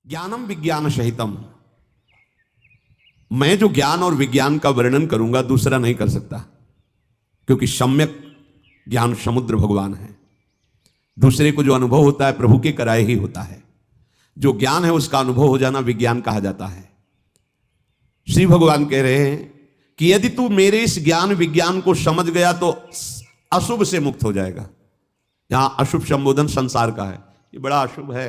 ज्ञानम विज्ञान सहितम। मैं जो ज्ञान और विज्ञान का वर्णन करूंगा दूसरा नहीं कर सकता, क्योंकि सम्यक ज्ञान समुद्र भगवान है। दूसरे को जो अनुभव होता है प्रभु के कराए ही होता है। जो ज्ञान है उसका अनुभव हो जाना विज्ञान कहा जाता है। श्री भगवान कह रहे हैं कि यदि तू मेरे इस ज्ञान विज्ञान को समझ गया तो अशुभ से मुक्त हो जाएगा। यहां अशुभ संबोधन संसार का है, ये बड़ा अशुभ है,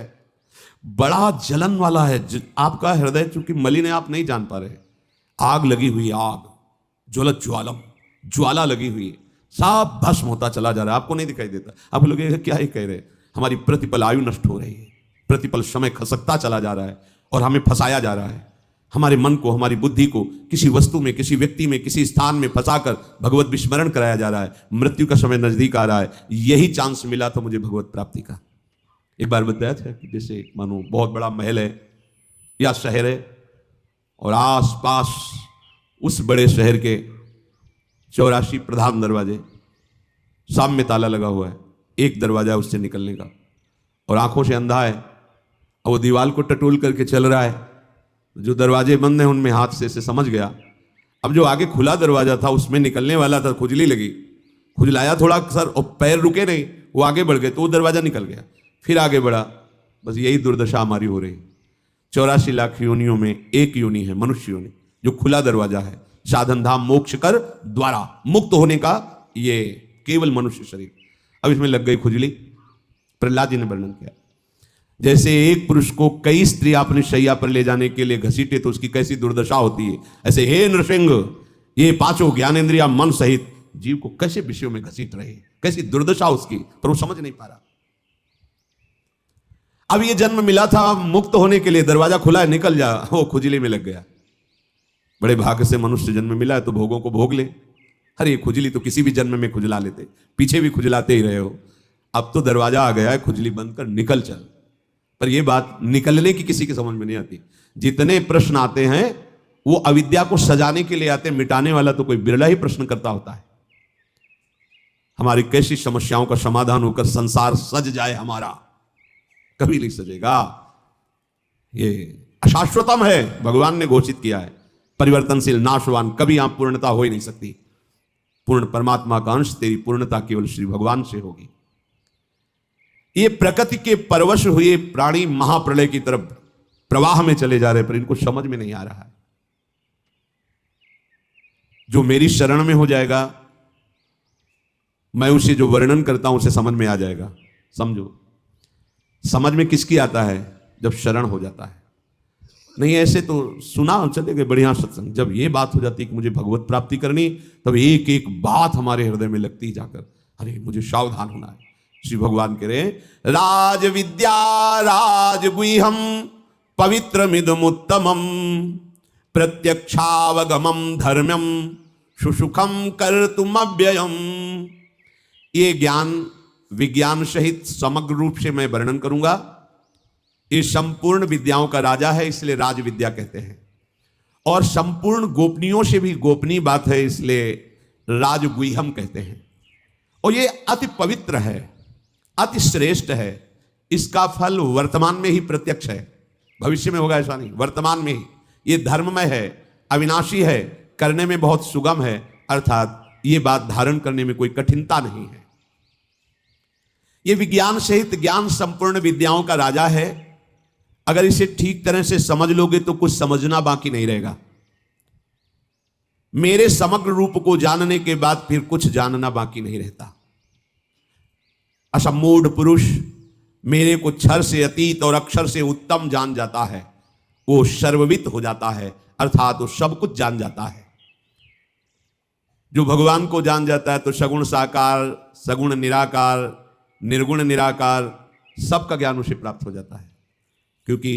बड़ा जलन वाला है। आपका हृदय चूंकि मलिन है, आप नहीं जान पा रहे। आग लगी हुई, आग ज्वलत ज्वालम, ज्वाला लगी हुई, सब भस्म होता चला जा रहा है, आपको नहीं दिखाई देता। आप लोग क्या ही कह रहे, हमारी प्रतिपल आयु नष्ट हो रही है, प्रतिपल समय खसकता चला जा रहा है और हमें फंसाया जा रहा है। हमारे मन को, हमारी बुद्धि को किसी वस्तु में, किसी व्यक्ति में, किसी स्थान में फंसाकर भगवत विस्मरण कराया जा रहा है। मृत्यु का समय नजदीक आ रहा है, यही चांस मिला था मुझे भगवत प्राप्ति का। एक बार बताया था कि जैसे मानो बहुत बड़ा महल है या शहर है और आसपास उस बड़े शहर के 84 प्रधान दरवाजे, सामने ताला लगा हुआ है, एक दरवाजा है उससे निकलने का, और आंखों से अंधा है और वो दीवार को टटोल करके चल रहा है। जो दरवाजे बंद हैं उनमें हाथ से समझ गया। अब जो आगे खुला दरवाजा था उसमें निकलने वाला था, खुजली लगी, खुजलाया थोड़ा सर और पैर रुके नहीं, वो आगे बढ़ गए तो वो दरवाजा निकल गया, फिर आगे बढ़ा। बस यही दुर्दशा हमारी हो रही। 84 लाख योनियों में एक योनि है मनुष्य योनि, जो खुला दरवाजा है, साधन धाम मोक्ष कर द्वारा मुक्त होने का, ये केवल मनुष्य शरीर। अब इसमें लग गई खुजली। प्रहलाद जी ने वर्णन किया, जैसे एक पुरुष को कई स्त्री अपनी शैया पर ले जाने के लिए घसीटे तो उसकी कैसी दुर्दशा होती है, ऐसे हे नृसिंह ये पांचों ज्ञानेंद्रिया मन सहित जीव को कैसे विषयों में घसीट रहे, कैसी दुर्दशा उसकी, पर वो समझ नहीं पा रहा। अब ये जन्म मिला था मुक्त होने के लिए, दरवाजा खुला है निकल जा, वो खुजली में लग गया। बड़े भाग्य से मनुष्य जन्म मिला है तो भोगों को भोग ले। अरे खुजली तो किसी भी जन्म में खुजला लेते, पीछे भी खुजलाते ही रहे हो। अब तो दरवाजा आ गया है, खुजली बंद कर निकल चल। पर यह बात निकलने की किसी की समझ में नहीं आती। जितने प्रश्न आते हैं वो अविद्या को सजाने के लिए आते हैं, मिटाने वाला तो कोई बिरला ही प्रश्न करता होता है। हमारी कैसी समस्याओं का समाधान होकर संसार सज जाए हमारा, कभी नहीं सजेगा। ये अशाश्वतम है, भगवान ने घोषित किया है, परिवर्तनशील नाशवान, कभी यहां पूर्णता हो ही नहीं सकती। पूर्ण परमात्मा का अंश, तेरी पूर्णता केवल श्री भगवान से होगी। ये प्रकृति के परवश हुए प्राणी महाप्रलय की तरफ प्रवाह में चले जा रहे, पर इनको समझ में नहीं आ रहा है। जो मेरी शरण में हो जाएगा, मैं उसे जो वर्णन करता हूं उसे समझ में आ जाएगा। समझो, समझ में किसकी आता है? जब शरण हो जाता है। नहीं ऐसे तो सुना चले गए बढ़िया सत्संग, जब ये बात हो जाती है कि मुझे भगवत प्राप्ति करनी, तब एक एक बात हमारे हृदय में लगती जाकर, अरे मुझे सावधान होना है। श्री भगवान कह रहे हैं, राज विद्या राज गुह्यम पवित्रमिदमुत्तमम प्रत्यक्षावगमम धर्म्यम सुसुखम कर्तुमव्ययम। ये ज्ञान विज्ञान सहित समग्र रूप से मैं वर्णन करूंगा। ये संपूर्ण विद्याओं का राजा है, इसलिए राज विद्या कहते हैं। और संपूर्ण गोपनीयों से भी गोपनीय बात है, इसलिए राजगुह्यम कहते हैं। और ये अति पवित्र है, अति श्रेष्ठ है। इसका फल वर्तमान में ही प्रत्यक्ष है, भविष्य में होगा ऐसा नहीं, वर्तमान में ही। ये धर्ममय है, अविनाशी है, करने में बहुत सुगम है, अर्थात ये बात धारण करने में कोई कठिनता नहीं है। ये विज्ञान सहित ज्ञान संपूर्ण विद्याओं का राजा है। अगर इसे ठीक तरह से समझ लोगे तो कुछ समझना बाकी नहीं रहेगा। मेरे समग्र रूप को जानने के बाद फिर कुछ जानना बाकी नहीं रहता। असमूढ़ पुरुष मेरे को क्षर से अतीत और अक्षर से उत्तम जान जाता है, वो सर्ववित हो जाता है, अर्थात वो सब कुछ जान जाता है। जो भगवान को जान जाता है तो सगुण साकार, सगुण निराकार, निर्गुण निराकार, सबका ज्ञान उसे प्राप्त हो जाता है। क्योंकि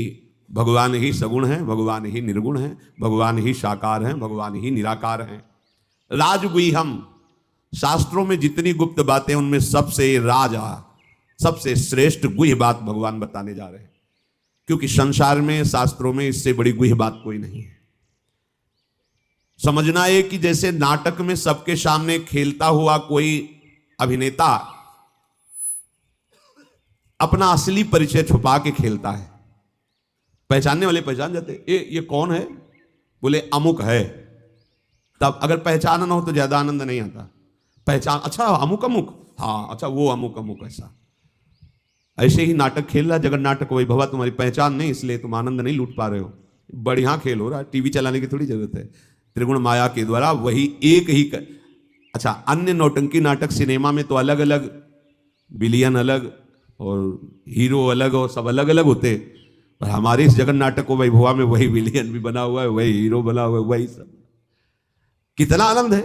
भगवान ही सगुण है, भगवान ही निर्गुण है, भगवान ही साकार है, भगवान ही निराकार है। राजगुह्यम, शास्त्रों में जितनी गुप्त बातें उनमें सबसे राजा, सबसे श्रेष्ठ गुह्य बात भगवान बताने जा रहे हैं। क्योंकि संसार में, शास्त्रों में इससे बड़ी गुह्य बात कोई नहीं है। समझना है कि जैसे नाटक में सबके सामने खेलता हुआ कोई अभिनेता अपना असली परिचय छुपा के खेलता है, पहचानने वाले पहचान जाते, ये कौन है, बोले अमुक है। तब अगर पहचान ना हो तो ज्यादा आनंद नहीं आता। पहचान, अच्छा अमुक अमुक, हाँ अच्छा वो अमुक अमुक, ऐसे ही नाटक खेल रहा जगन नाटक वही भवा, तुम्हारी पहचान नहीं इसलिए तुम आनंद नहीं लूट पा रहे हो। बढ़िया खेल हो रहा है, टीवी चलाने की थोड़ी जरूरत है। त्रिगुण माया के द्वारा वही एक ही अच्छा, अन्य नौटंकी नाटक सिनेमा में तो अलग अलग विलियन अलग और हीरो अलग और सब अलग अलग होते, पर हमारे इस जगन नाटक को वैभवा में वही विलियन भी बना हुआ है, वही हीरो बना हुआ है, वही सब। कितना आनंद है।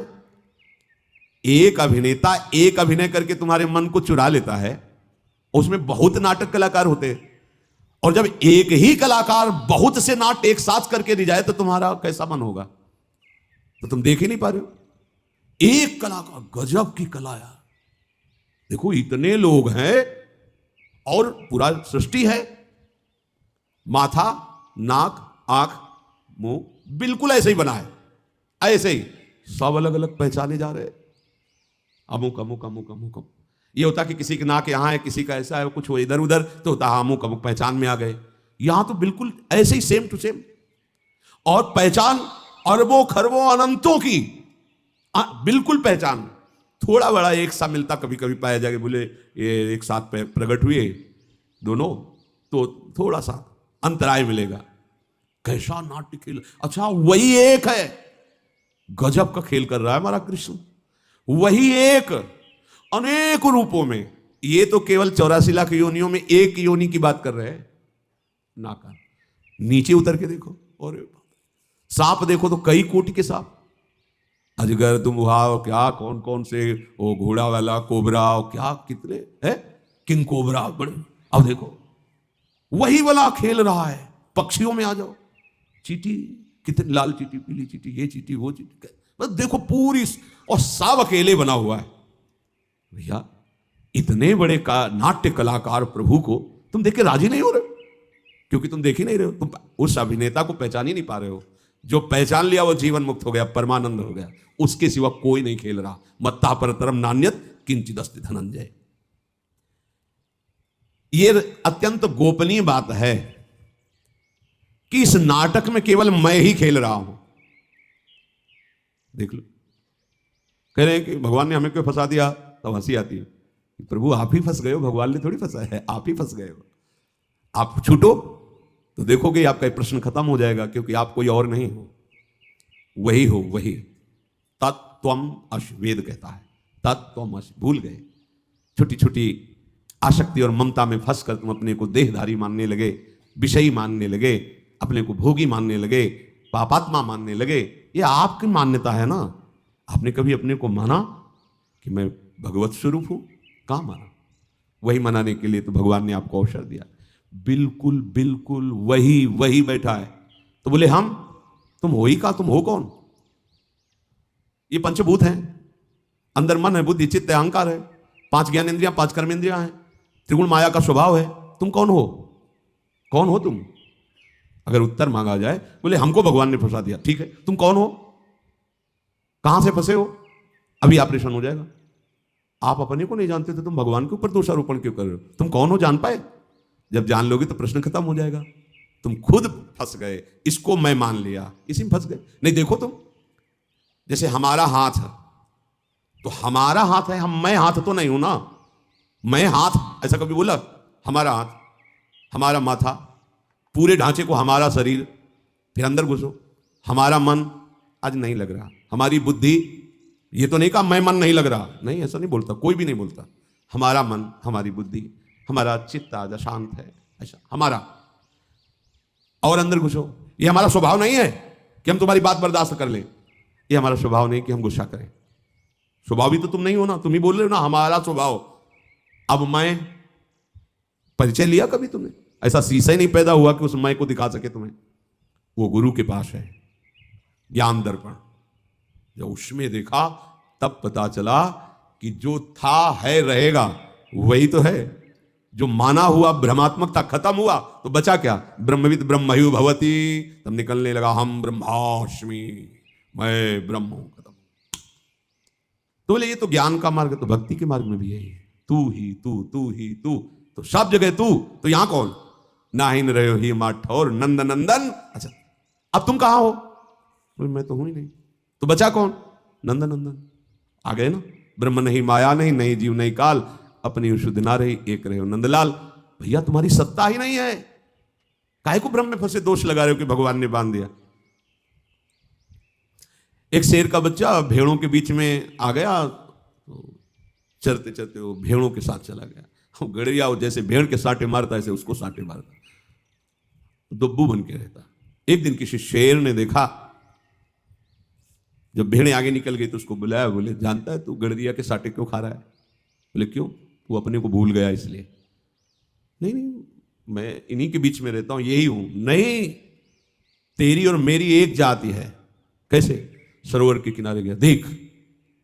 एक अभिनेता एक अभिनय करके तुम्हारे मन को चुरा लेता है, उसमें बहुत नाटक कलाकार होते हैं, और जब एक ही कलाकार बहुत से नाट एक साथ करके ले जाए तो तुम्हारा कैसा मन होगा। तो तुम देख ही नहीं पा रहे हो। एक कलाकार, गजब की कला यार, देखो इतने लोग हैं और पूरा सृष्टि है, माथा नाक आंख मुंह बिल्कुल ऐसे ही बना है, ऐसे ही सब अलग अलग पहचाने जा रहे हैं। अमुक अमुक अमुक अमुक अमुक, ये होता कि किसी के नाक यहां है, किसी का ऐसा है, कुछ वो इधर उधर, तो होता अमुक अमुक पहचान में आ गए। यहां तो बिल्कुल ऐसे ही सेम टू सेम, और पहचान अरबों खरबों अनंतों की बिल्कुल पहचान। थोड़ा बड़ा एक सा मिलता कभी कभी पाया जाएगा, बोले ये एक साथ प्रकट हुए दोनों, तो थोड़ा सा अंतराय मिलेगा। कैसा नाट्य खेल, अच्छा वही एक है, गजब का खेल कर रहा है हमारा कृष्ण, वही एक अनेक रूपों में। ये तो केवल 84 लाख योनियों में एक योनि की बात कर रहे हैं। नाका नीचे उतर के देखो, और सांप देखो तो कई कोटि के सांप, अजगर तुम वहां क्या कौन कौन से, वो घोड़ा वाला कोबरा, क्या कितने है, किंग कोबरा बड़े। अब देखो वही वाला खेल रहा है। पक्षियों में आ जाओ, चींटी, कितनी लाल चींटी, पीली चींटी, ये चींटी वो चींटी, बस देखो पूरी, और सब अकेले बना हुआ है। भैया इतने बड़े नाट्य कलाकार प्रभु को तुम देख के राजी नहीं हो रहे, क्योंकि तुम देख ही नहीं रहे हो, तुम उस अभिनेता को पहचान ही नहीं पा रहे हो। जो पहचान लिया वो जीवन मुक्त हो गया, परमानंद हो गया, उसके सिवा कोई नहीं खेल रहा। मत्ता परतरम नान्यत किंचित अस्ति धनंजय। ये अत्यंत गोपनीय बात है कि इस नाटक में केवल मैं ही खेल रहा हूं। देख लो, कह रहे हैं कि भगवान ने हमें क्यों फंसा दिया, तब हंसी आती है। प्रभु आप ही फंस गए हो, भगवान ने थोड़ी फंसा है, आप ही फंस गए हो। आप छूटो तो देखोगे आपका प्रश्न खत्म हो जाएगा, क्योंकि आप कोई और नहीं हो, वही हो, वही तत्त्वम अश, वेद कहता है तत्त्वम अश। भूल गए, छोटी छोटी आसक्ति और ममता में फंसकर तुम अपने को देहधारी मानने लगे, विषयी मानने लगे, अपने को भोगी मानने लगे, पापात्मा मानने लगे। ये आपकी मान्यता है ना। आपने कभी अपने को माना कि मैं भगवत स्वरूप हूं? कहां माना? वही मनाने के लिए तो भगवान ने आपको अवसर दिया। बिल्कुल बिल्कुल वही वही बैठा है। तो बोले हम, तुम हो ही का, तुम हो कौन? ये पंचभूत हैं, अंदर मन है, बुद्धि चित्त अहंकार है, 5 ज्ञानेंद्रियां 5 कर्मेंद्रियां हैं, त्रिगुण माया का स्वभाव है। तुम कौन हो? कौन हो तुम? अगर उत्तर मांगा जाए, बोले हमको भगवान ने फंसा दिया। ठीक है, तुम कौन हो? कहां से फंसे हो? अभी ऑपरेशन हो जाएगा। आप अपने को नहीं जानते तो तुम भगवान के ऊपर दोषारोपण क्यों कर रहे हो? तुम कौन हो जान पाए? जब जान लोगे तो प्रश्न खत्म हो जाएगा। तुम खुद फंस गए, इसको मैं मान लिया, इसी में फंस गए। नहीं देखो तुम, जैसे हमारा हाथ है तो हमारा हाथ है, हम मैं हाथ तो नहीं हूं ना। मैं हाथ ऐसा कभी बोला? हमारा हाथ, हमारा माथा, पूरे ढांचे को हमारा शरीर, फिर अंदर घुसो हमारा मन, आज नहीं लग रहा। हमारी बुद्धि, ये तो नहीं कहा मैं मन नहीं लग रहा, नहीं ऐसा नहीं बोलता, कोई भी नहीं बोलता। हमारा मन, हमारी बुद्धि, हमारा चित्त आज अशांत है, ऐसा हमारा। और अंदर घुसो, ये हमारा स्वभाव नहीं है कि हम तुम्हारी बात बर्दाश्त कर लें। ये हमारा स्वभाव नहीं कि हम गुस्सा करें। स्वभाव भी तो तुम नहीं हो ना, तुम ही बोल रहे हो ना हमारा स्वभाव। अब मैं परिचय लिया कभी तुमने? ऐसा शीशा ही नहीं पैदा हुआ कि उस मैं को दिखा सके तुम्हें। वो गुरु के पास है ज्ञान दर्पण। जब उसमें देखा तब पता चला कि जो था है रहेगा वही तो है। जो माना हुआ भ्रमात्मकता खत्म हुआ तो बचा क्या? ब्रह्मविद ब्रह्मयु भवति। तब निकलने लगा हम ब्रह्मास्मि, मैं ब्रह्म हूं। खत्म। तो बोले ये तो ज्ञान का मार्ग है, तो भक्ति के मार्ग में भी यही है। तू ही तू, तू ही तू, तो सब जगह तू, तो यहां कौन? नाहिन रहो ही माँ ठोर नंद नंदन। अच्छा, अब तुम कहां हो? बोले मैं तो हूं ही नहीं। तो बचा कौन? नंद नंदन। आ गए ना, ब्रह्म नहीं माया नहीं, नहीं जीव नहीं काल, अपनी शुद्ध ना रही एक रहे हो नंदलाल। भैया तुम्हारी सत्ता ही नहीं है, काहे को ब्रह्म में फंसे दोष लगा रहे हो कि भगवान ने बांध दिया। एक शेर का बच्चा भेड़ों के बीच में आ गया, तो चरते चरते वो भेड़ों के साथ चला गया। वो गड़िया जैसे भेड़ के साटे मारता ऐसे उसको साटे मारता, दुब्बू बन के रहता। एक दिन किसी शेर ने देखा, जब भेड़ें आगे निकल गई तो उसको बुलाया, बोले जानता है तू गड़रिया के साटे क्यों खा रहा है? बोले क्यों? तू अपने को भूल गया इसलिए। नहीं नहीं, मैं इन्हीं के बीच में रहता हूं, यही हूं। नहीं, तेरी और मेरी एक जाति है। कैसे? सरोवर के किनारे गया, देख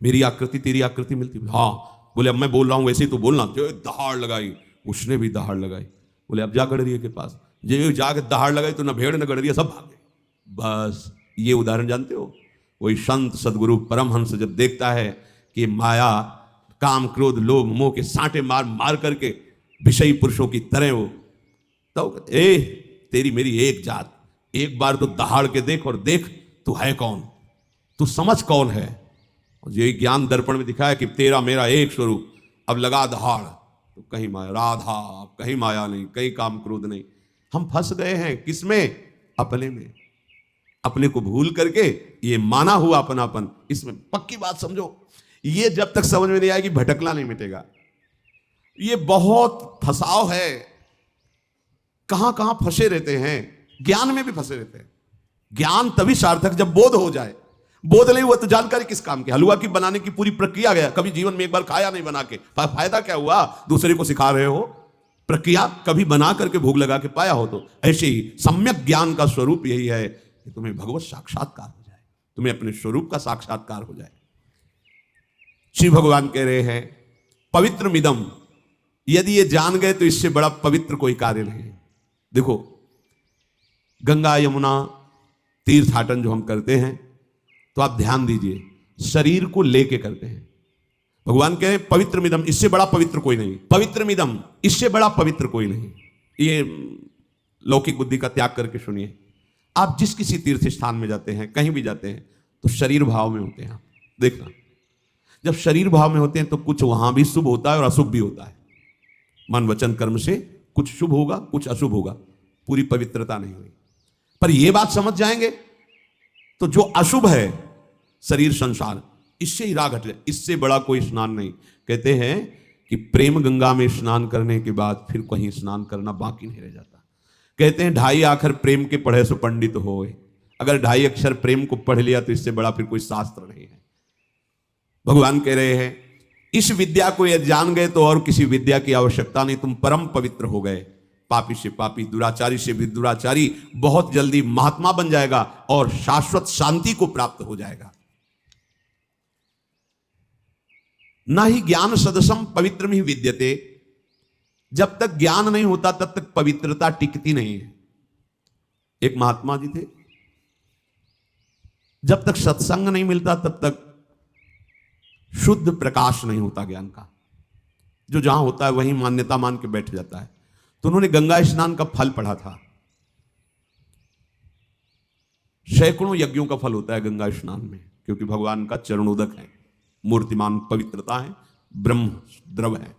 मेरी आकृति तेरी आकृति मिलती। हाँ। बोले अब मैं बोल रहा हूं वैसे ही तू बोलना। जो दहाड़ लगाई, उसने भी दहाड़ लगाई। बोले अब जा गड़रिया के पास। जो जाके दहाड़ लगाई तो न भेड़ न गड़रिया सब भागे। बस ये उदाहरण जानते हो? वही संत सदगुरु परमहंस जब देखता है कि माया काम क्रोध लोभ मोह के सांटे मार मार करके विषयी पुरुषों की तरह हो, तो ए तेरी मेरी एक जात, एक बार तो दहाड़ के देख और देख तू है कौन, तू समझ कौन है। ये ज्ञान दर्पण में दिखाया कि तेरा मेरा एक स्वरूप। अब लगा दहाड़ तो कहीं माया राधा, कहीं माया नहीं, कहीं काम क्रोध नहीं। हम फंस गए हैं किसमें? अपने में। अपने को भूल करके ये माना हुआ अपनापन, इसमें पक्की बात समझो, ये जब तक समझ में नहीं आएगी भटकना नहीं मिटेगा। ये बहुत फंसाव है, कहां कहां फंसे रहते हैं, ज्ञान में भी फंसे रहते हैं। ज्ञान तभी सार्थक जब बोध हो जाए। बोध नहीं हुआ तो जानकारी किस काम की? हलवा की बनाने की पूरी प्रक्रिया गया, कभी जीवन में एक बार खाया नहीं बना के, फायदा क्या हुआ? दूसरे को सिखा रहे हो, प्रक्रिया कभी बना करके भोग लगा के पाया हो। तो ऐसे ही सम्यक ज्ञान का स्वरूप यही है कि तुम्हें भगवत साक्षात्कार हो जाए, तुम्हें अपने स्वरूप का साक्षात्कार हो जाए। श्री भगवान कह रहे हैं पवित्र मिदम, यदि ये जान गए तो इससे बड़ा पवित्र कोई कार्य नहीं है। देखो गंगा यमुना तीर्थाटन जो हम करते हैं, तो आप ध्यान दीजिए, शरीर को लेके करते हैं। भगवान कह रहे हैं पवित्र मिदम, इससे बड़ा पवित्र कोई नहीं। पवित्र मिदम, इससे बड़ा पवित्र कोई नहीं। ये लौकिक बुद्धि का त्याग करके सुनिए। आप जिस किसी तीर्थ स्थान में जाते हैं, कहीं भी जाते हैं, तो शरीर भाव में होते हैं। देखना, जब शरीर भाव में होते हैं तो कुछ वहां भी शुभ होता है और अशुभ भी होता है। मन वचन कर्म से कुछ शुभ होगा, कुछ अशुभ होगा, पूरी पवित्रता नहीं हुई। पर यह बात समझ जाएंगे तो जो अशुभ है शरीर संसार, इससे ही राग हट जाए, इससे बड़ा कोई स्नान नहीं। कहते हैं कि प्रेम गंगा में स्नान करने के बाद फिर कहीं स्नान करना बाकी नहीं रह जाता। कहते हैं 2.5 अक्षर प्रेम के पढ़े सो पंडित होए। अगर 2.5 अक्षर प्रेम को पढ़ लिया तो इससे बड़ा फिर कोई शास्त्र नहीं है। भगवान कह रहे हैं इस विद्या को यदि जान गए तो और किसी विद्या की आवश्यकता नहीं, तुम परम पवित्र हो गए। पापी से पापी, दुराचारी से भी दुराचारी बहुत जल्दी महात्मा बन जाएगा और शाश्वत शांति को प्राप्त हो जाएगा। ना ही ज्ञान सदसम पवित्र में ही विद्यते, जब तक ज्ञान नहीं होता तब तक पवित्रता टिकती नहीं है। एक महात्मा जी थे, जब तक सत्संग नहीं मिलता तब तक शुद्ध प्रकाश नहीं होता ज्ञान का। जो जहां होता है वहीं मान्यता मान के बैठ जाता है। तो उन्होंने गंगा स्नान का फल पढ़ा था। सैकड़ों यज्ञों का फल होता है गंगा स्नान में, क्योंकि भगवान का चरणोदक है, मूर्तिमान पवित्रता है, ब्रह्म द्रव है,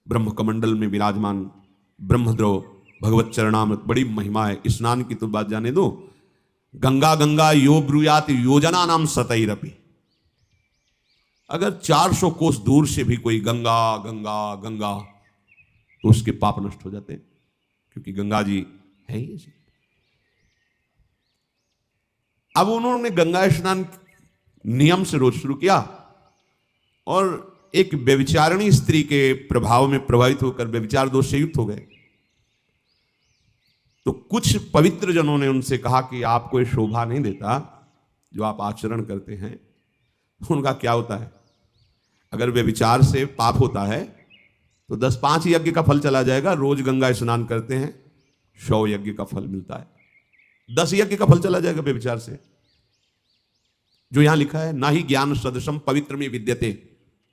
ब्रह्म कमंडल में विराजमान ब्रह्मद्रव भगवत चरणामृत, बड़ी महिमा है। स्नान की तो बात जाने दो, गंगा गंगा यो ब्रूयात योजना नाम सतैरपि। अगर 400 कोस दूर से भी कोई गंगा गंगा गंगा, तो उसके पाप नष्ट हो जाते हैं, क्योंकि गंगा जी है ही ऐसे। अब उन्होंने गंगा स्नान नियम से रोज शुरू किया और एक व्यभिचारिणी स्त्री के प्रभाव में प्रभावित होकर व्यभिचार दोष से युक्त हो गए। तो कुछ पवित्र जनों ने उनसे कहा कि आपको ये शोभा नहीं देता जो आप आचरण करते हैं। उनका क्या होता है, अगर व्यभिचार से पाप होता है तो 10-5 यज्ञ का फल चला जाएगा। रोज गंगा स्नान करते हैं 100 यज्ञ का फल मिलता है, 10 यज्ञ का फल चला जाएगा व्यभिचार से। जो यहां लिखा है ना ही ज्ञान सदृशम पवित्र में विद्यते,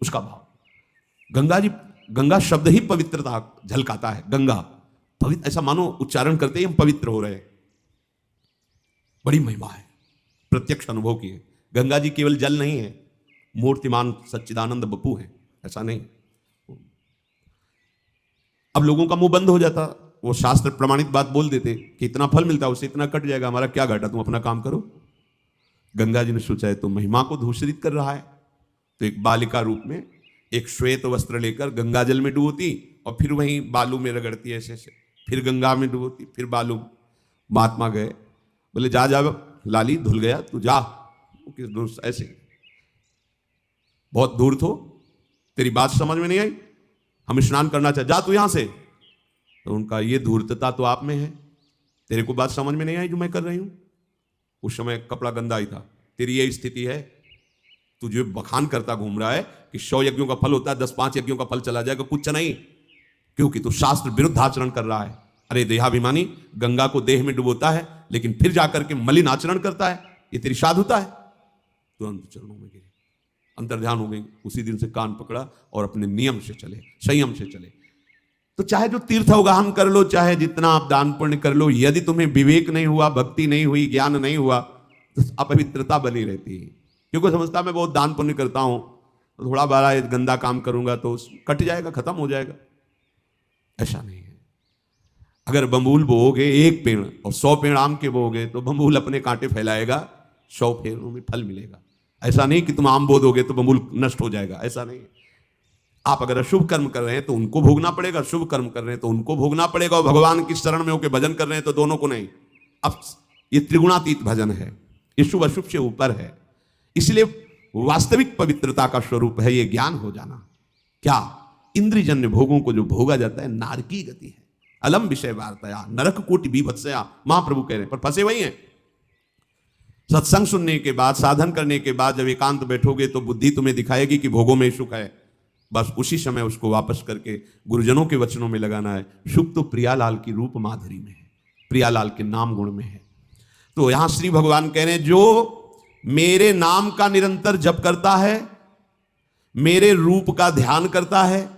उसका भाव। गंगा जी, गंगा शब्द ही पवित्रता झलकाता है। गंगा पवित्र, ऐसा मानो उच्चारण करते ही हम पवित्र हो रहे हैं। बड़ी महिमा है, प्रत्यक्ष अनुभव की है। गंगा जी केवल जल नहीं है, मूर्तिमान सच्चिदानंद बपू है, ऐसा नहीं। अब लोगों का मुंह बंद हो जाता, वो शास्त्र प्रमाणित बात बोल देते कि इतना फल मिलता है, उससे इतना कट जाएगा, हमारा क्या घाटा, तुम अपना काम करो। गंगा जी ने सोचा है तो महिमा को दूषित कर रहा है, तो एक बालिका रूप में एक श्वेत वस्त्र लेकर गंगा जल में डुबोती और फिर वहीं बालू में रगड़ती ऐसे ऐसे, फिर गंगा में डुबोती, फिर बालू। महात्मा गए, बोले जा जा लाली, धुल गया तू जा। ऐसे बहुत दूर थो, तेरी बात समझ में नहीं आई, हम स्नान करना चाहे, जा तू यहां से। तो उनका ये धूर्तता तो आप में है, तेरे को बात समझ में नहीं आई जो मैं कर रही हूं। उस समय कपड़ा गंदा ही था, तेरी ये स्थिति है, तू जो बखान करता घूम रहा है कि 100 यज्ञों का फल होता है, 10-5 यज्ञों का फल चला जाएगा, कुछ नहीं, क्योंकि तू शास्त्र विरुद्ध आचरण कर रहा है। अरे देहाभिमानी, गंगा को देह में डुबोता है लेकिन फिर जाकर के मलिन आचरण करता है, ये तेरी साधुता है। तुरंत चरणों में गिरे, अंतर्ध्यान हो गई। उसी दिन से कान पकड़ा और अपने नियम से चले, संयम से चले। तो चाहे जो तीर्थ अवगाहन कर लो, चाहे जितना आप दान पुण्य कर लो, यदि तुम्हें विवेक नहीं हुआ, भक्ति नहीं हुई, ज्ञान नहीं हुआ, तो अपवित्रता बनी रहती है। क्योंकि समझता मैं बहुत दान पुण्य करता हूं, तो थोड़ा बड़ा गंदा काम करूंगा तो कट जाएगा, खत्म हो जाएगा। ऐसा नहीं है। अगर बम्बूल बोओगे एक पेड़ और 100 पेड़ आम के बोओगे तो बम्बूल अपने कांटे फैलाएगा, 100 पेड़ों में फल मिलेगा। ऐसा नहीं कि तुम आम बो दोगे तो बम्बूल नष्ट हो जाएगा, ऐसा नहीं। आप अगर अशुभ कर्म कर रहे हैं तो उनको भोगना पड़ेगा, शुभ कर्म कर रहे हैं तो उनको भोगना पड़ेगा। और भगवान की शरण में होकर भजन कर रहे हैं तो दोनों को नहीं। अब ये त्रिगुणातीत भजन है, ये शुभ अशुभ से ऊपर है। इसलिए वास्तविक पवित्रता का स्वरूप है ये ज्ञान हो जाना। क्या इंद्रियजन्य भोगों को जो भोगा जाता है नारकी गति है। अलम विषय वार्तया नरक कोटि बीभत्सया, महाप्रभु कह रहे हैं, पर फंसे वही हैं। सत्संग सुनने के बाद, साधन करने के बाद जब एकांत बैठोगे तो बुद्धि तुम्हें दिखाएगी कि भोगों में सुख है। बस उसी समय उसको वापस करके गुरुजनों के वचनों में लगाना है। सुख तो प्रियालाल की रूप माधुरी में है, प्रियालाल के नाम गुण में है। तो यहां श्री भगवान कह रहे हैं, जो मेरे नाम का निरंतर जप करता है, मेरे रूप का ध्यान करता है,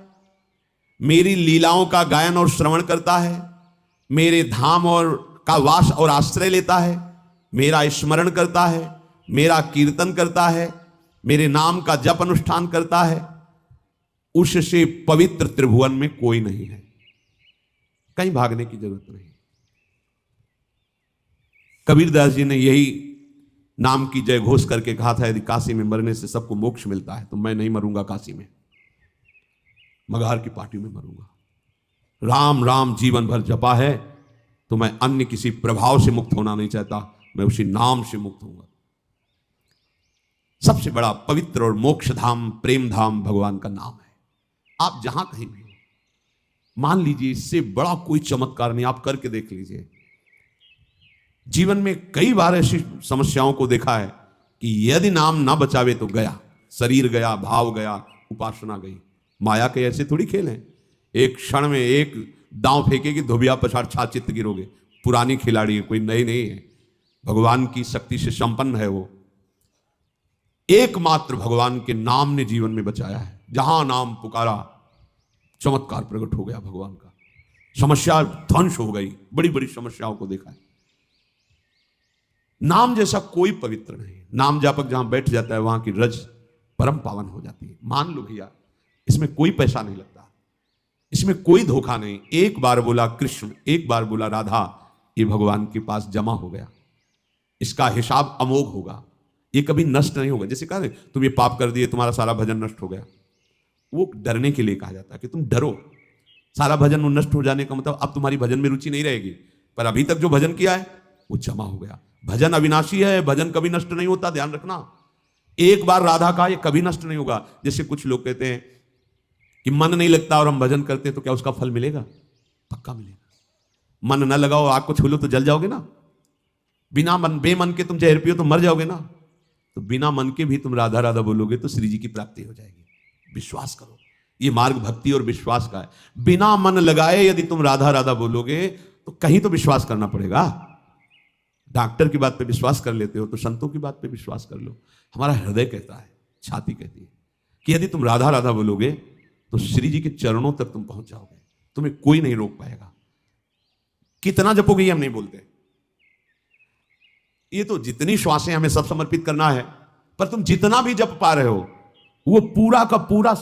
मेरी लीलाओं का गायन और श्रवण करता है, मेरे धाम और का वास और आश्रय लेता है, मेरा स्मरण करता है, मेरा कीर्तन करता है, मेरे नाम का जप अनुष्ठान करता है, उससे पवित्र त्रिभुवन में कोई नहीं है। कहीं भागने की जरूरत नहीं। कबीरदास जी ने यही नाम की जय घोष करके कहा था, यदि काशी में मरने से सबको मोक्ष मिलता है तो मैं नहीं मरूंगा काशी में, मगहर की पार्टी में मरूंगा। राम राम जीवन भर जपा है तो मैं अन्य किसी प्रभाव से मुक्त होना नहीं चाहता, मैं उसी नाम से मुक्त होऊंगा। सबसे बड़ा पवित्र और मोक्ष धाम, प्रेम धाम भगवान का नाम है। आप जहां कहीं भी हो, मान लीजिए इससे बड़ा कोई चमत्कार नहीं, आप करके देख लीजिए। जीवन में कई बार ऐसी समस्याओं को देखा है कि यदि नाम ना बचावे तो गया, शरीर गया, भाव गया, उपासना गई। माया के ऐसे थोड़ी खेल हैं, एक क्षण में एक दांव फेंकेगी, धोबिया पछाड़ छा चित्त गिरोगे। पुरानी खिलाड़ी है, कोई नई नहीं है, भगवान की शक्ति से संपन्न है वो। एकमात्र भगवान के नाम ने जीवन में बचाया है। जहां नाम पुकारा चमत्कार प्रकट हो गया भगवान का, समस्या ध्वंस हो गई। बड़ी बड़ी समस्याओं को देखा है। नाम जैसा कोई पवित्र नहीं। नाम जापक जहां बैठ जाता है वहां की रज परम पावन हो जाती है। मान लो भैया, इसमें कोई पैसा नहीं लगता, इसमें कोई धोखा नहीं। एक बार बोला कृष्ण, एक बार बोला राधा, ये भगवान के पास जमा हो गया। इसका हिसाब अमोघ होगा, ये कभी नष्ट नहीं होगा। जैसे कहा तुम ये पाप कर दिए, तुम्हारा सारा भजन नष्ट हो गया, वो डरने के लिए कहा जाता है कि तुम डरो। सारा भजन नष्ट हो जाने का मतलब अब तुम्हारी भजन में रुचि नहीं रहेगी, पर अभी तक जो भजन किया है वो जमा हो गया। भजन अविनाशी है, भजन कभी नष्ट नहीं होता, ध्यान रखना। एक बार राधा का ये कभी नष्ट नहीं होगा। जैसे कुछ लोग कहते हैं कि मन नहीं लगता और हम भजन करते हैं तो क्या उसका फल मिलेगा? पक्का मिलेगा। मन न लगाओ, आग को छू लो तो जल जाओगे ना। बिना मन, बेमन के तुम जहर पियो तो मर जाओगे ना। तो बिना मन के भी तुम राधा राधा बोलोगे तो श्री जी की प्राप्ति हो जाएगी। विश्वास करो, ये मार्ग भक्ति और विश्वास का है। बिना मन लगाए यदि तुम राधा राधा बोलोगे तो कहीं तो विश्वास करना पड़ेगा। डॉक्टर की बात पे विश्वास कर लेते हो तो संतों की बात पे विश्वास कर लो। हमारा हृदय कहता है, छाती कहती है कि यदि तुम राधा राधा बोलोगे तो श्री जी के चरणों तक तुम पहुंच जाओगे, तुम्हें कोई नहीं रोक पाएगा। कितना जपोगे ये हम नहीं बोलते, ये तो जितनी श्वासें हमें सब समर्पित करना है, पर तुम जितना भी जप पा रहे हो वो पूरा का पूरा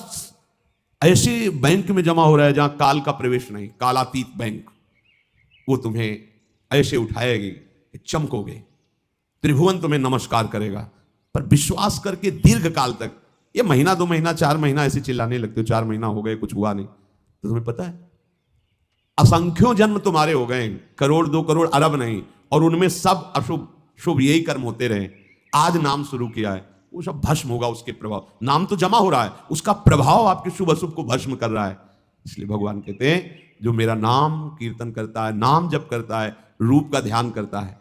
ऐसे बैंक में जमा हो रहा है जहां काल का प्रवेश नहीं, कालातीत बैंक, वो तुम्हें ऐसे उठाएगी, चमकोगे, त्रिभुवन तुम्हें नमस्कार करेगा। पर विश्वास करके दीर्घ काल तक, ये महीना 2 महीना 4 महीना ऐसे चिल्लाने लगते हो, 4 महीना हो गए कुछ हुआ नहीं, तो तुम्हें पता है असंख्यों जन्म तुम्हारे हो गए, करोड़ 2 करोड़ अरब नहीं, और उनमें सब अशुभ शुभ यही कर्म होते रहे। आज नाम शुरू किया है, वो सब भस्म होगा उसके प्रभाव, नाम तो जमा हो रहा है, उसका प्रभाव आपके शुभ अशुभ को भस्म कर रहा है। इसलिए भगवान कहते हैं जो मेरा नाम कीर्तन करता है, नाम जप करता है, रूप का ध्यान करता है,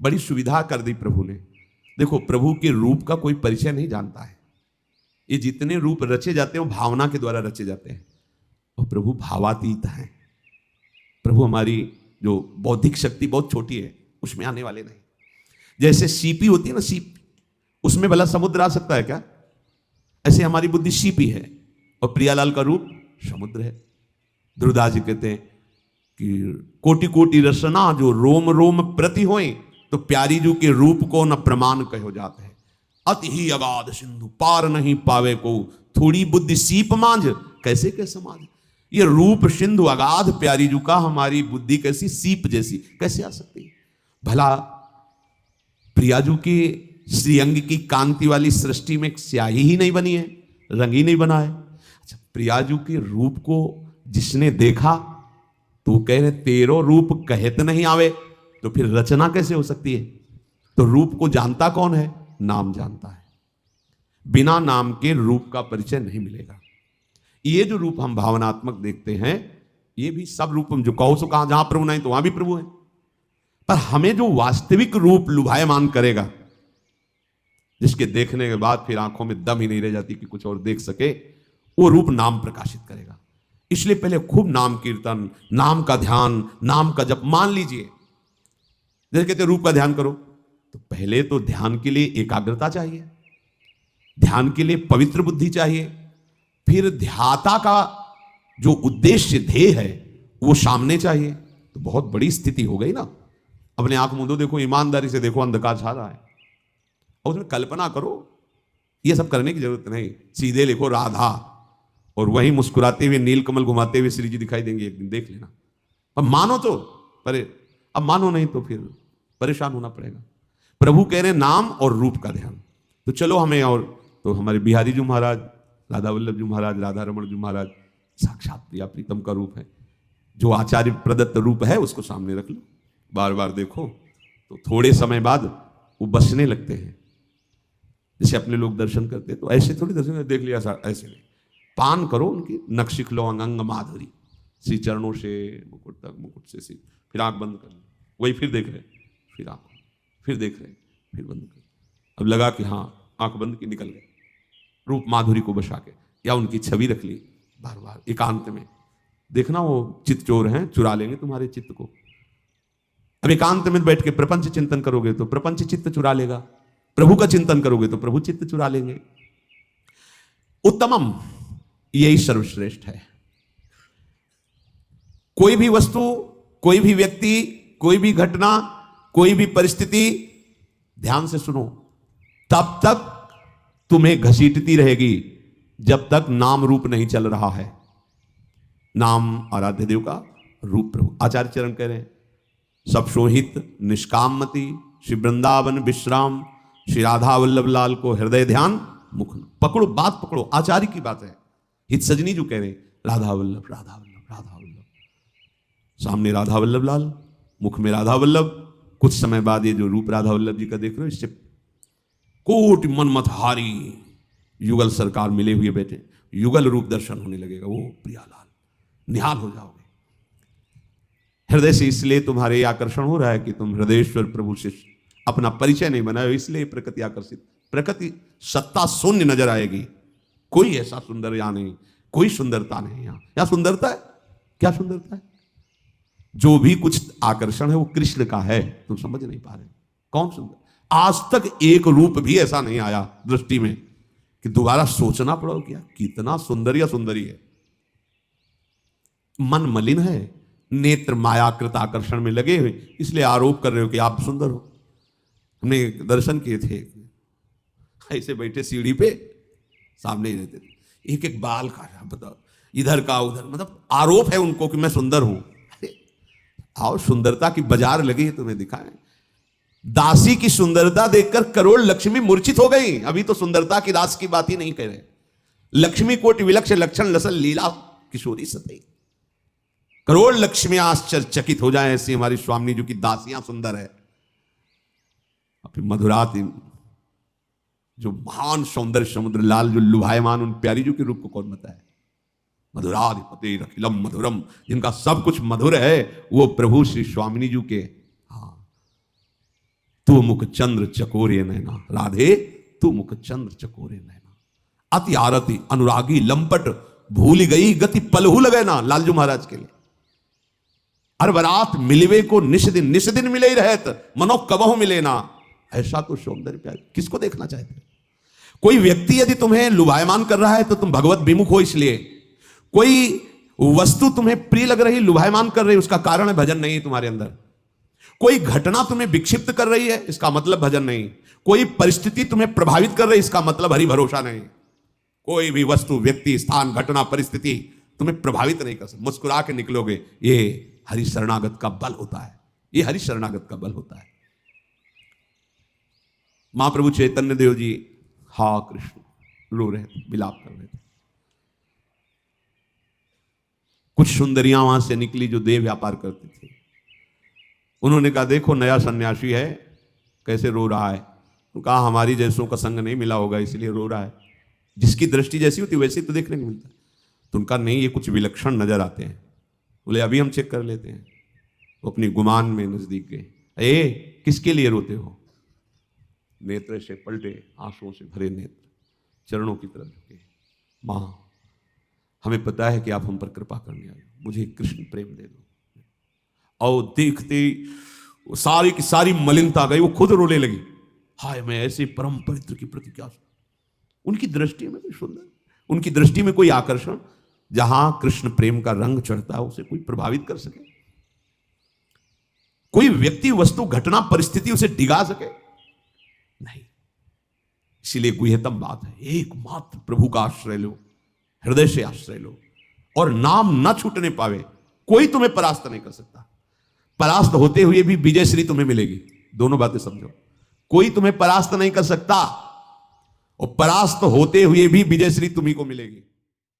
बड़ी सुविधा कर दी प्रभु ने। देखो प्रभु के रूप का कोई परिचय नहीं जानता है, ये जितने रूप रचे जाते हैं वो भावना के द्वारा रचे जाते हैं, और प्रभु भावातीत हैं। प्रभु हमारी जो बौद्धिक शक्ति बहुत छोटी है उसमें आने वाले नहीं। जैसे सीपी होती है ना, सीप, उसमें भला समुद्र आ सकता है क्या? ऐसे हमारी बुद्धि सीपी है और प्रियालाल का रूप समुद्र है। ध्रुवदास जी कहते हैं कि कोटि कोटि रसना जो रोम रोम प्रति होए, तो प्यारी जू के रूप को न प्रमाण कहो जाते हैं। अति ही अगाध सिंधु पार नहीं पावे को, थोड़ी बुद्धि सीप मांझ कैसे के समाज। ये रूप सिंधु अगाध प्यारी जू का, हमारी बुद्धि कैसी सीप जैसी कैसे आ सकती है? भला प्रियाजू की श्रीअंग की कांति वाली सृष्टि में स्याही ही नहीं बनी है, रंग ही नहीं बना है। अच्छा, प्रियाजू के रूप को जिसने देखा तो कह रहे तेरो रूप कहत नहीं आवे, तो फिर रचना कैसे हो सकती है? तो रूप को जानता कौन है? नाम जानता है। बिना नाम के रूप का परिचय नहीं मिलेगा। ये जो रूप हम भावनात्मक देखते हैं, ये भी सब रूप हम जो कहो सो कहा, जहां प्रभु नहीं तो वहां भी प्रभु है। पर हमें जो वास्तविक रूप लुभायमान करेगा, जिसके देखने के बाद फिर आंखों में दम ही नहीं रह जाती कि कुछ और देख सके, वो रूप नाम प्रकाशित करेगा। इसलिए पहले खूब नाम कीर्तन, नाम का ध्यान, नाम का जप। मान लीजिए जैसे कहते रूप का ध्ययन करो, तो पहले तो ध्यान के लिए एकाग्रता चाहिए, ध्यान के लिए पवित्र बुद्धि चाहिए, फिर ध्याता का जो उद्देश्य ध्येय है वो सामने चाहिए। तो बहुत बड़ी स्थिति हो गई ना। अपने आंख मूंदो, देखो, ईमानदारी से देखो, अंधकार छा रहा है, और उसमें कल्पना करो। ये सब करने की जरूरत नहीं, सीधे लिखो राधा, और वहीं मुस्कुराते हुए नीलकमल घुमाते हुए श्री जी दिखाई देंगे एक दिन, देख लेना। अब मानो तो, पर अब मानो नहीं तो फिर परेशान होना पड़ेगा। प्रभु कह रहे हैं नाम और रूप का ध्यान। तो चलो हमें, और तो हमारे बिहारी जी महाराज, राधा वल्लभ जी महाराज, राधा रमण जी महाराज साक्षात प्रिया प्रीतम का रूप है। जो आचार्य प्रदत्त रूप है उसको सामने रख लो, बार बार देखो, तो थोड़े समय बाद वो बसने लगते हैं। जैसे अपने लोग दर्शन करते हैं तो ऐसे थोड़ी दर्शन देख लिया, ऐसे नहीं, पान करो उनकी, नक्शिख लो अंग माधुरी, श्री चरणों से मुकुट तक, मुकुट से सी, फिर आंख बंद कर लो, वही फिर देख रहे, फिर आंख, फिर देख रहे, फिर बंद कर। अब लगा कि हाँ आंख बंद की, निकल गए, रूप माधुरी को बसा के, या उनकी छवि रख ली, बार बार एकांत में देखना। वो चित्त चोर हैं, चुरा लेंगे तुम्हारे चित्त को। अब एकांत में बैठ के प्रपंच चिंतन करोगे तो प्रपंच चित्त चुरा लेगा, प्रभु का चिंतन करोगे तो प्रभु चित्त चुरा लेंगे। उत्तमम, यही सर्वश्रेष्ठ है। कोई भी वस्तु, कोई भी व्यक्ति, कोई भी घटना, कोई भी परिस्थिति, ध्यान से सुनो, तब तक तुम्हें घसीटती रहेगी जब तक नाम रूप नहीं चल रहा है। नाम आराध्य देव का, रूप प्रभु। आचार्य चरण कह रहे हैं सब शोहित निष्कामति, श्री वृंदावन विश्राम, श्री राधा वल्लभ लाल को हृदय ध्यान मुख। पकड़ो, बात पकड़ो, आचार्य की बात है। हित सजनी जो कह रहे हैं राधा वल्लभ, राधा वल्लभ, राधा वल्लभ, सामने राधा वल्लभ लाल, मुख में राधा वल्लभ। कुछ समय बाद ये जो रूप राधा वल्लभ जी का देख रहे हो, इससे कोटि मनमतहारी युगल सरकार मिले हुए बैठे, युगल रूप दर्शन होने लगेगा। वो प्रियालाल, निहाल हो जाओगे हृदय से। इसलिए तुम्हारे आकर्षण हो रहा है कि तुम हृदयेश्वर प्रभु से अपना परिचय नहीं बनाए, इसलिए प्रकृति आकर्षित, प्रकृति सत्ता शून्य नजर आएगी। कोई ऐसा सुंदर यहाँ नहीं, कोई सुंदरता नहीं यहाँ सुंदरता है, क्या सुंदरता है? जो भी कुछ आकर्षण है वो कृष्ण का है, तुम समझ नहीं पा रहे। कौन सुंदर? आज तक एक रूप भी ऐसा नहीं आया दृष्टि में कि दोबारा सोचना पड़ो क्या कितना सुंदर या सुंदरी है। मन मलिन है, नेत्र मायाकृत आकर्षण में लगे हुए, इसलिए आरोप कर रहे हो कि आप सुंदर हो। हमने दर्शन किए थे, ऐसे बैठे सीढ़ी पे, सामने ही रहते थे, एक एक बाल काटा, बताओ इधर का उधर, मतलब आरोप है उनको कि मैं सुंदर हूं। आओ सुंदरता की बाजार लगी है, तुम्हें दिखाएं। दासी की सुंदरता देखकर करोड़ लक्ष्मी मूर्छित हो गई। अभी तो सुंदरता की दास की बात ही नहीं कह रहे। लक्ष्मी कोटि विलक्ष लक्षण लसल लीला किशोरी सतई। करोड़ लक्ष्मियां आश्चर्यचकित हो जाए, ऐसी हमारी स्वामी जी की दासियां सुंदर है। फिर मधुरात जो महान सौंदर्य समुद्र लाल जो लुभायमान उन प्यारी जी के रूप को कौन बताए। मधुराधिपति अखिलम मधुरम, जिनका सब कुछ मधुर है, वो प्रभु श्री स्वामिनी जी के। हाँ, तू मुख चंद्र चकोरे नैना, राधे तू मुख चंद्र चकोरे नैना। अति आरती अनुरागी लंपट, भूल गई गति पलहू लगे ना, लालजू महाराज के लिए। अरबरात मिलवे को निश दिन मिले ही रहत, मनो कबहु मिले ना। ऐसा तो सौंदर्य प्यार किसको देखना चाहते। कोई व्यक्ति यदि तुम्हें लुभायमान कर रहा है तो तुम भगवत विमुख हो, इसलिए। कोई वस्तु तुम्हें प्रिय लग रही, लुभायमान कर रही, उसका कारण है भजन नहीं है तुम्हारे अंदर। कोई घटना तुम्हें विक्षिप्त कर रही है, इसका मतलब भजन नहीं। कोई परिस्थिति तुम्हें प्रभावित कर रही, इसका मतलब हरि भरोसा नहीं। कोई भी वस्तु, व्यक्ति, स्थान, घटना, परिस्थिति तुम्हें प्रभावित नहीं कर सकती। मुस्कुरा के निकलोगे, ये हरि शरणागत का बल होता है, ये हरि शरणागत का बल होता है। महाप्रभु चैतन्य देव जी हा कृष्ण रो रहे थे, विलाप कर रहे थे। कुछ सुंदरियां वहां से निकली जो देह व्यापार करती थी। उन्होंने कहा देखो नया सन्यासी है, कैसे रो रहा है। तो कहा हमारी जैसों का संग नहीं मिला होगा इसलिए रो रहा है। जिसकी दृष्टि जैसी होती वैसे ही तो देखने को मिलता है। तो उनका नहीं, ये कुछ विलक्षण नजर आते हैं। बोले अभी हम चेक कर लेते हैं। वो अपनी गुमान में नजदीक गए। ए किसके लिए रोते हो। नेत्र से पलटे, आंसुओं से भरे नेत्र, चरणों की तरफ झुके। मां हमें पता है कि आप हम पर कृपा करने आए, मुझे कृष्ण प्रेम दे दो। और देखते सारी की सारी मलिनता गई, वो खुद रोने लगी। हाय मैं ऐसे परम पवित्र की प्रति क्या। उनकी दृष्टि में कोई सुंदर, उनकी दृष्टि में कोई आकर्षण, जहां कृष्ण प्रेम का रंग चढ़ता है उसे कोई प्रभावित कर सके। कोई व्यक्ति, वस्तु, घटना, परिस्थिति उसे डिगा सके नहीं। इसीलिए गुह्यतम बात है, एकमात्र प्रभु का आश्रय लो, हृदय से आश्रय लो, और नाम न छूटने पावे। कोई तुम्हें परास्त नहीं कर सकता। परास्त होते हुए भी विजय श्री तुम्हें मिलेगी। दोनों बातें समझो। कोई तुम्हें परास्त नहीं कर सकता, और परास्त होते हुए भी विजय श्री तुम्ही को मिलेगी।